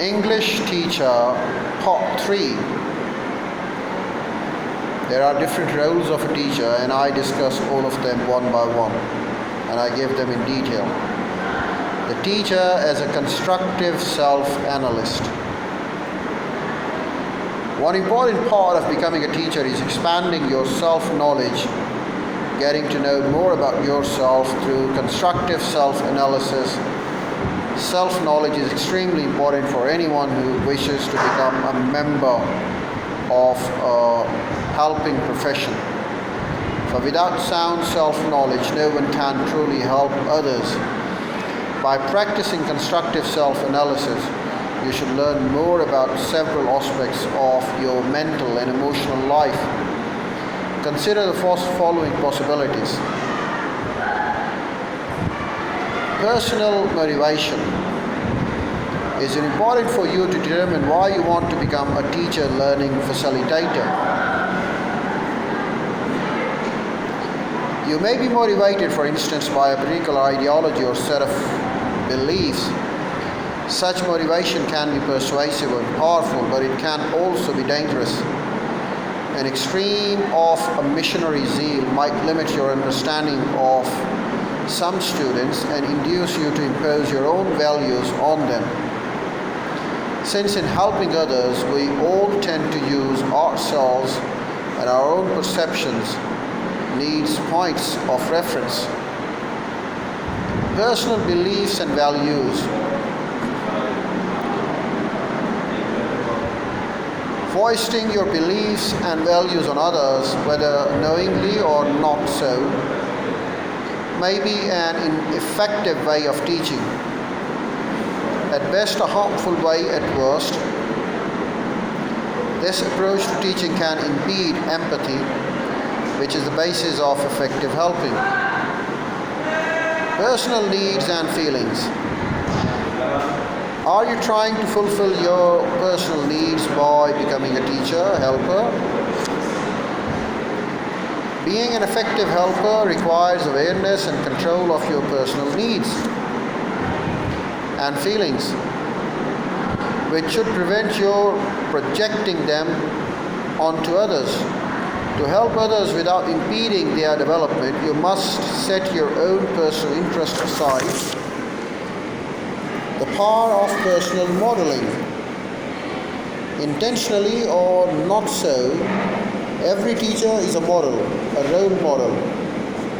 English teacher, part 3. There are different roles of a teacher, and I discuss all of them one by one, and I give them in detail. The teacher as a constructive self-analyst. One important part of becoming a teacher is expanding your self-knowledge, getting to know more about yourself through constructive self-analysis. Self-knowledge is extremely important for anyone who wishes to become a member of a helping profession. For without sound self-knowledge, no one can truly help others. By practicing constructive self-analysis, you should learn more about several aspects of your mental and emotional life. Consider the following possibilities. Personal motivation. Is it important for you to determine why you want to become a teacher learning facilitator? You may be motivated, for instance, by a particular ideology or set of beliefs. Such motivation can be persuasive and powerful, but it can also be dangerous. An extreme of a missionary zeal might limit your understanding of some students and induce you to impose your own values on them. Since in helping others, we all tend to use ourselves and our own perceptions, needs points of reference. Personal beliefs and values. Foisting your beliefs and values on others, whether knowingly or not so, may be an ineffective way of teaching. At best, a harmful way at worst. This approach to teaching can impede empathy, which is the basis of effective helping. Personal needs and feelings. Are you trying to fulfill your personal needs by becoming a teacher, helper? Being an effective helper requires awareness and control of your personal needs and feelings, which should prevent your projecting them onto others. To help others without impeding their development, you must set your own personal interest aside. The power of personal modeling. Intentionally or not so, every teacher is a model, a role model,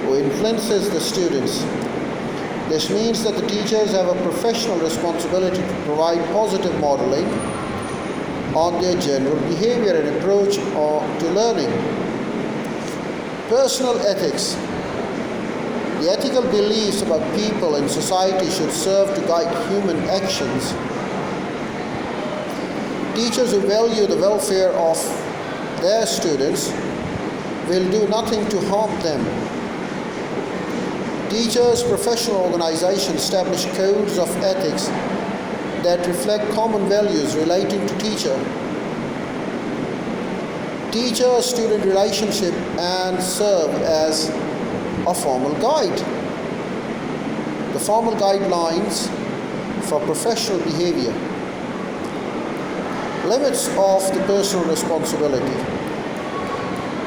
who influences the students. This means that the teachers have a professional responsibility to provide positive modeling on their general behavior and approach to learning. Personal ethics. The ethical beliefs about people and society should serve to guide human actions. Teachers who value the welfare of their students will do nothing to harm them. Teachers' professional organizations establish codes of ethics that reflect common values relating to teacher-student relationship and serve as a formal guide. The formal guidelines for professional behavior. Limits of the personal responsibility.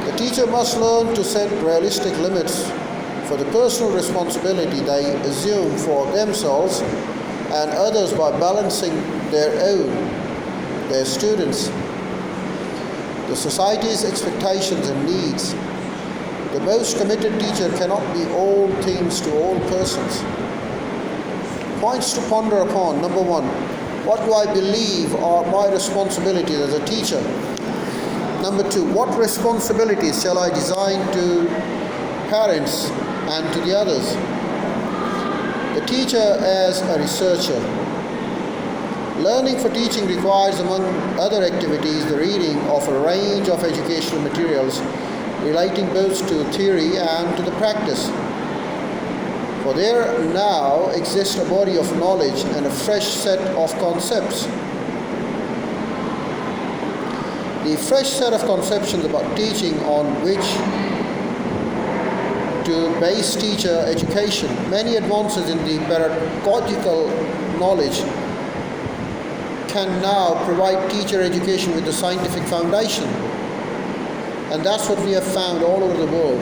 The teacher must learn to set realistic limits for the personal responsibility they assume for themselves and others by balancing their students, the society's expectations and needs. The most committed teacher cannot be all things to all persons. Points to ponder upon. Number 1. What do I believe are my responsibilities as a teacher? Number 2. What responsibilities shall I design to parents and to the others? The teacher as a researcher. Learning for teaching requires, among other activities, the reading of a range of educational materials relating both to theory and to the practice. For there now exists a body of knowledge and a fresh set of concepts. The fresh set of conceptions about teaching on which to base teacher education. Many advances in the pedagogical knowledge can now provide teacher education with the scientific foundation. And that's what we have found all over the world.